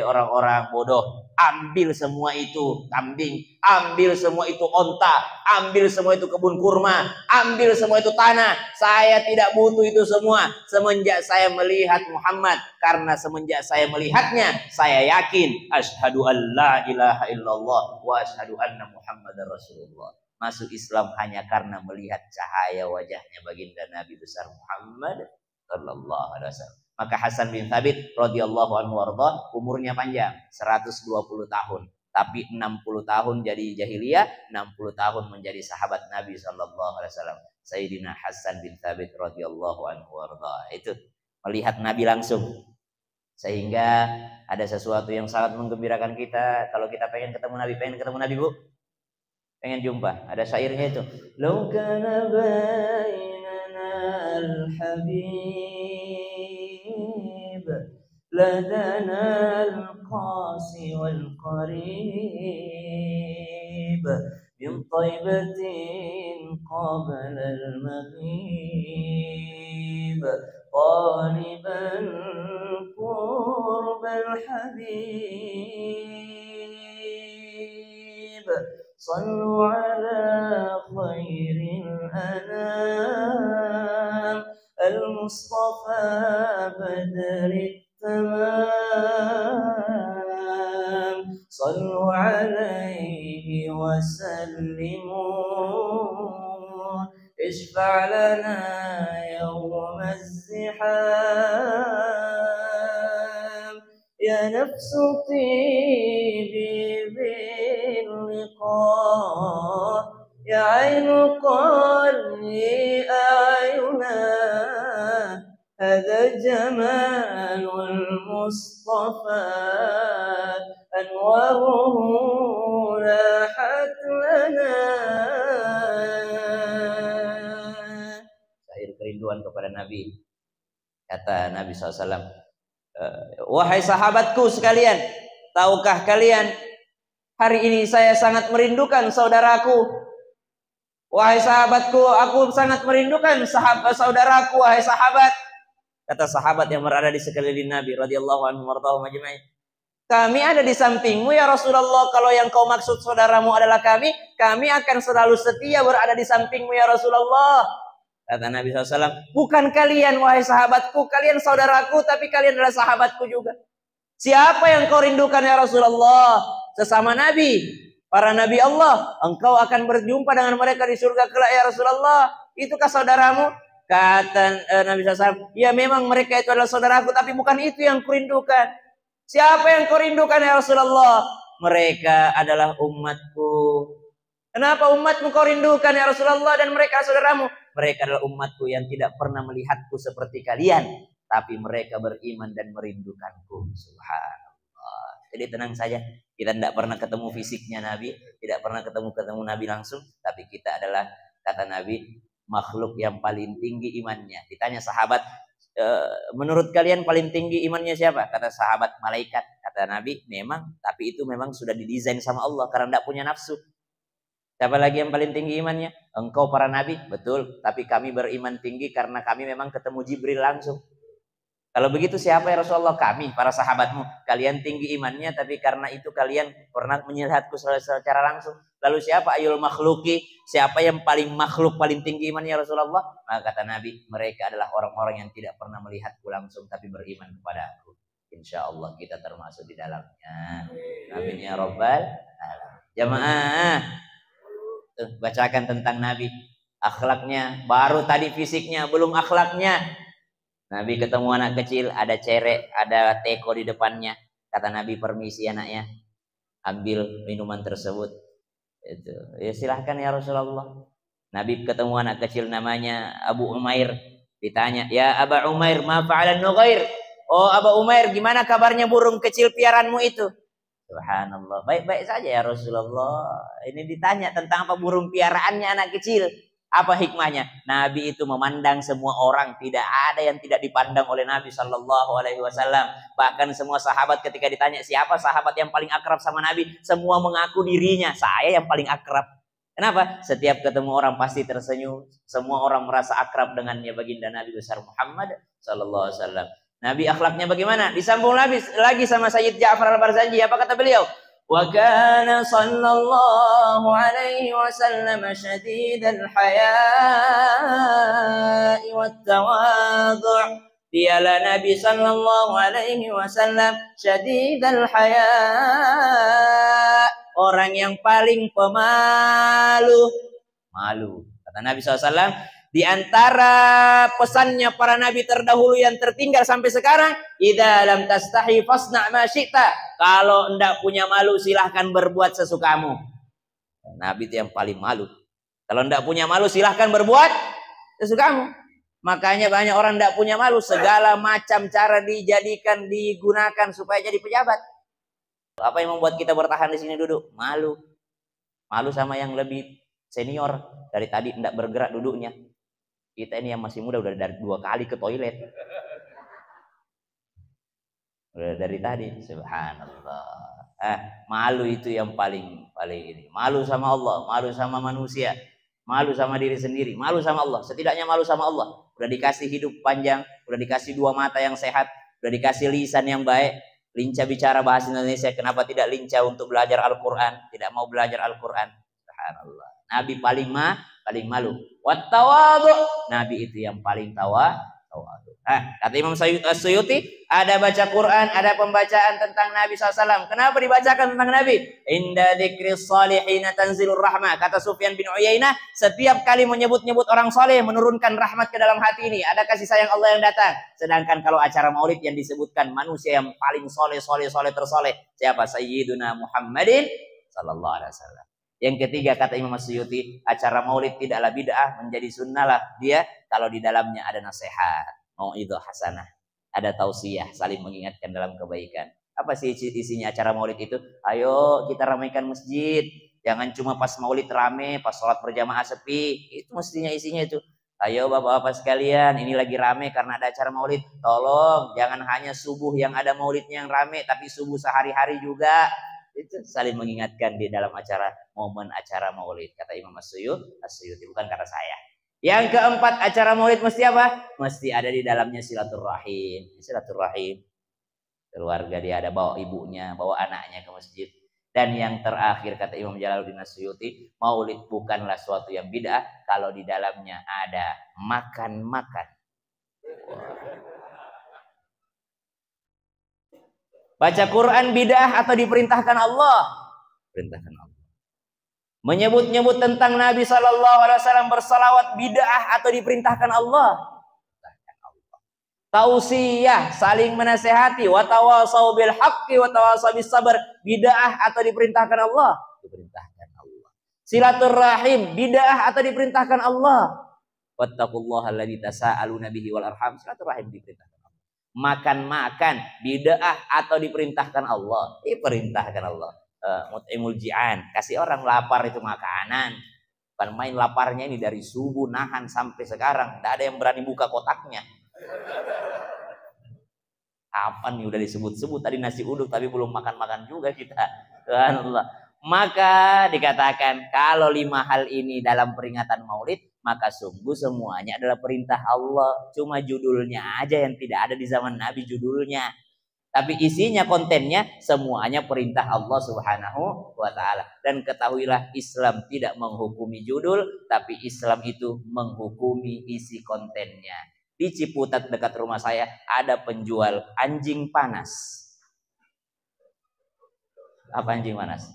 Speaker 1: Orang-orang bodoh, ambil semua itu kambing, ambil semua itu onta, ambil semua itu kebun kurma, ambil semua itu tanah. Saya tidak butuh itu semua semenjak saya melihat Muhammad. Karena semenjak saya melihatnya, saya yakin asyhadu an la ilaha illallah wa asyhadu anna Muhammadar Rasulullah. Masuk Islam hanya karena melihat cahaya wajahnya baginda Nabi besar Muhammad sallallahu alaihi wasallam. Maka Hasan bin Thabit radhiyallahu anhu warḍah umurnya panjang 120 tahun, tapi 60 tahun jadi jahiliyah, 60 tahun menjadi sahabat Nabi sallallahu alaihi wasallam. Sayyidina Hasan bin Thabit radhiyallahu anhu warḍah. Itu melihat Nabi langsung. Sehingga ada sesuatu yang sangat menggembirakan kita kalau kita pengen ketemu Nabi, Bu? Pengen jumpa. Ada syairnya itu. Lau kana bainana al-habib ladana al-qasi wal-qarib min taybatin qabla al-maghib qaliban qurba al-habib. صلوا على خير الأنام المصطفى بدر التمام صلوا عليه وسلموا اشفع لنا يوم الزحام يا نفس طيبي باللقاء يا عين قلبي أعينا anwaruhu lahat lana. Syair kerinduan kepada Nabi. Kata Nabi SAW, wahai sahabatku sekalian, tahukah kalian hari ini saya sangat merindukan saudaraku. Wahai sahabatku, aku sangat merindukan saudaraku, wahai sahabat. Kata sahabat yang berada di sekeliling Nabi radhiyallahu anhu warḍahum ajma'in, kami ada di sampingmu ya Rasulullah. Kalau yang kau maksud saudaramu adalah kami akan selalu setia berada di sampingmu ya Rasulullah. Kata Nabi SAW, bukan kalian wahai sahabatku, kalian saudaraku, tapi kalian adalah sahabatku juga. Siapa yang kau rindukan ya Rasulullah? Sesama Nabi, para Nabi Allah. Engkau akan berjumpa dengan mereka di surga kelak ya Rasulullah. Itukah saudaramu? Kata Nabi SAW, ya memang mereka itu adalah saudaraku, tapi bukan itu yang kurindukan. Siapa yang kau rindukan ya Rasulullah? Mereka adalah umatku. Kenapa umatmu kau rindukan ya Rasulullah dan mereka saudaramu? Mereka adalah umatku yang tidak pernah melihatku seperti kalian, tapi mereka beriman dan merindukanku. Subhanallah. Jadi tenang saja, kita tidak pernah ketemu fisiknya Nabi, tidak pernah ketemu Nabi langsung, tapi kita adalah, kata Nabi, makhluk yang paling tinggi imannya. Ditanya sahabat, menurut kalian paling tinggi imannya siapa? Kata sahabat, malaikat. Kata Nabi, memang, tapi itu memang sudah didesain sama Allah karena tidak punya nafsu. Siapa lagi yang paling tinggi imannya? Engkau para nabi, betul. Tapi kami beriman tinggi karena kami memang ketemu Jibril langsung. Kalau begitu siapa ya Rasulullah? Kami, para sahabatmu. Kalian tinggi imannya, tapi karena itu kalian pernah melihatku secara langsung. Lalu siapa ayul makhluki? Siapa yang paling makhluk, paling tinggi imannya Rasulullah? Maka kata Nabi, mereka adalah orang-orang yang tidak pernah melihatku langsung, tapi beriman kepada aku. Insya Allah kita termasuk di dalamnya. Amin ya Rabbal alamin. Jamaah, bacakan tentang Nabi, akhlaknya. Baru tadi fisiknya, belum akhlaknya. Nabi ketemu anak kecil, ada cerek, ada teko di depannya. Kata Nabi, permisi anaknya, ambil minuman tersebut. Itu, ya silahkan ya Rasulullah. Nabi ketemu anak kecil namanya Abu Umair. Ditanya, ya Aba Umair, ma fa'alan nughair? Oh Aba Umair, gimana kabarnya burung kecil piaranmu itu? Subhanallah, baik-baik saja ya Rasulullah. Ini ditanya tentang apa burung piaraannya anak kecil. Apa hikmahnya? Nabi itu memandang semua orang, tidak ada yang tidak dipandang oleh Nabi Shallallahu Alaihi Wasallam. Bahkan semua sahabat ketika ditanya siapa sahabat yang paling akrab sama Nabi, semua mengaku dirinya, saya yang paling akrab. Kenapa? Setiap ketemu orang pasti tersenyum. Semua orang merasa akrab dengannya baginda Nabi besar Muhammad Shallallahu Alaihi Wasallam. Nabi akhlaknya bagaimana? Disambung lagi sama Sayyid Ja'far Al-Barzanji. Apa kata beliau? Wa kana sallallahu alaihi wasallam syadidal haya'i wat tawadhu'. Dialah Nabi sallallahu alaihi wasallam syadidal haya', orang yang paling pemalu. Malu. Kata Nabi SAW, di antara pesannya para nabi terdahulu yang tertinggal sampai sekarang, idza lam tastahi fasna' ma syi'ta. Kalau enggak punya malu silahkan berbuat sesukamu. Nabi itu yang paling malu. Kalau enggak punya malu silahkan berbuat sesukamu. Makanya banyak orang enggak punya malu, segala macam cara dijadikan, digunakan supaya jadi pejabat. Apa yang membuat kita bertahan di sini duduk? Malu. Malu sama yang lebih senior, dari tadi enggak bergerak duduknya. Kita ini yang masih muda udah dari 2 kali ke toilet. Udah dari tadi, subhanallah. Malu itu yang paling ini. Malu sama Allah, malu sama manusia, malu sama diri sendiri, malu sama Allah. Setidaknya malu sama Allah. Udah dikasih hidup panjang, udah dikasih 2 mata yang sehat, udah dikasih lisan yang baik, lincah bicara bahasa Indonesia. Kenapa tidak lincah untuk belajar Al-Quran? Tidak mau belajar Al-Quran. Subhanallah. Nabi paling malu. Wattawadhu, Nabi itu yang paling tawadhu. Kata Imam Suyuti, ada baca Quran, ada pembacaan tentang Nabi SAW. Kenapa dibacakan tentang Nabi? Inda dzikris salihina tanzilur rahmah. Kata Sufyan bin Uyainah, setiap kali menyebut-nyebut orang soleh menurunkan rahmat ke dalam hati ini. Ada kasih sayang Allah yang datang. Sedangkan kalau acara maulid yang disebutkan manusia yang paling soleh tersoleh, siapa? Sayyiduna Muhammadin sallallahu alaihi wasallam. Yang ketiga kata Imam Suyuti, acara maulid tidaklah bid'ah, menjadi sunnah lah dia kalau di dalamnya ada nasihat, mau'idhah hasanah, ada tausiah, saling mengingatkan dalam kebaikan. Apa sih isinya acara maulid itu? Ayo kita ramaikan masjid. Jangan cuma pas maulid rame, pas sholat berjamaah sepi. Itu mestinya isinya itu. Ayo bapak-bapak sekalian, ini lagi rame karena ada acara maulid. Tolong jangan hanya subuh yang ada maulidnya yang rame, tapi subuh sehari-hari juga. Itu saling mengingatkan di dalam momen acara maulid. Kata Imam As-Suyuti, bukan kata saya. Yang keempat, acara maulid mesti apa? Mesti ada di dalamnya silaturahim. Silaturahim. Keluarga dia ada, bawa ibunya, bawa anaknya ke masjid. Dan yang terakhir kata Imam Jalaluddin As-Suyuti, maulid bukanlah suatu yang bid'ah kalau di dalamnya ada makan-makan. Baca Quran bid'ah atau diperintahkan Allah? Perintahkan Allah. Menyebut-nyebut tentang Nabi SAW bersalawat bid'ah atau diperintahkan Allah? Tausiyah, saling menasehati, wa tawasau bil haqqi wa tawasau bis sabr, bid'ah atau diperintahkan Allah? Diperintahkan Allah. Silaturahim, bid'ah atau diperintahkan Allah? Wattaqullaha alladzi tasaaluna bihi wal arham, silaturahim diperintahkan Allah. Makan-makan, bid'ah atau diperintahkan Allah? Diperintahkan Allah. Mut'imul ji'an, kasih orang lapar itu makanan. Bukan main laparnya ini dari subuh nahan sampai sekarang, tidak ada yang berani buka kotaknya. Apa nih udah disebut-sebut tadi nasi uduk tapi belum makan-makan juga kita. Subhanallah. Maka dikatakan kalau 5 hal ini dalam peringatan maulid, maka sungguh semuanya adalah perintah Allah. Cuma judulnya aja yang tidak ada di zaman Nabi judulnya. Tapi isinya, kontennya semuanya perintah Allah Subhanahu wa ta'ala. Dan ketahuilah Islam tidak menghukumi judul, tapi Islam itu menghukumi isi kontennya. Di Ciputat dekat rumah saya ada penjual anjing panas. Apa anjing panas?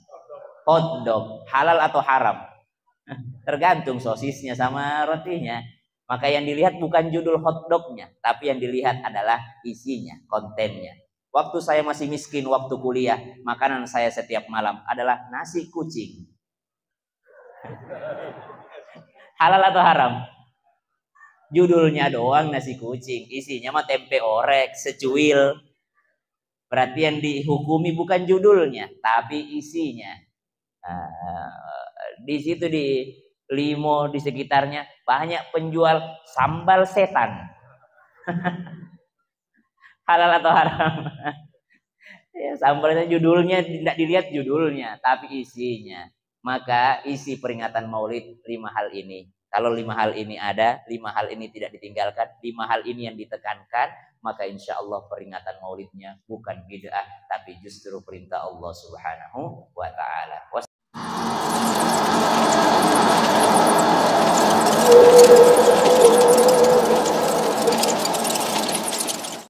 Speaker 1: Hotdog. Halal atau haram? Tergantung sosisnya sama rotinya. Maka yang dilihat bukan judul hotdognya, tapi yang dilihat adalah isinya, kontennya. Waktu saya masih miskin, waktu kuliah, makanan saya setiap malam adalah nasi kucing. Halal atau haram? Judulnya doang nasi kucing, isinya mah tempe orek, secuil. Berarti yang dihukumi bukan judulnya, tapi isinya. Di situ di Limo, di sekitarnya banyak penjual sambal setan. Halal atau haram? Ya, sambalnya judulnya tidak dilihat judulnya, tapi isinya. Maka isi peringatan Maulid 5 hal ini. Kalau 5 hal ini ada, 5 hal ini tidak ditinggalkan, 5 hal ini yang ditekankan, maka insya Allah peringatan maulidnya bukan bid'ah, tapi justru perintah Allah Subhanahu wa ta'ala.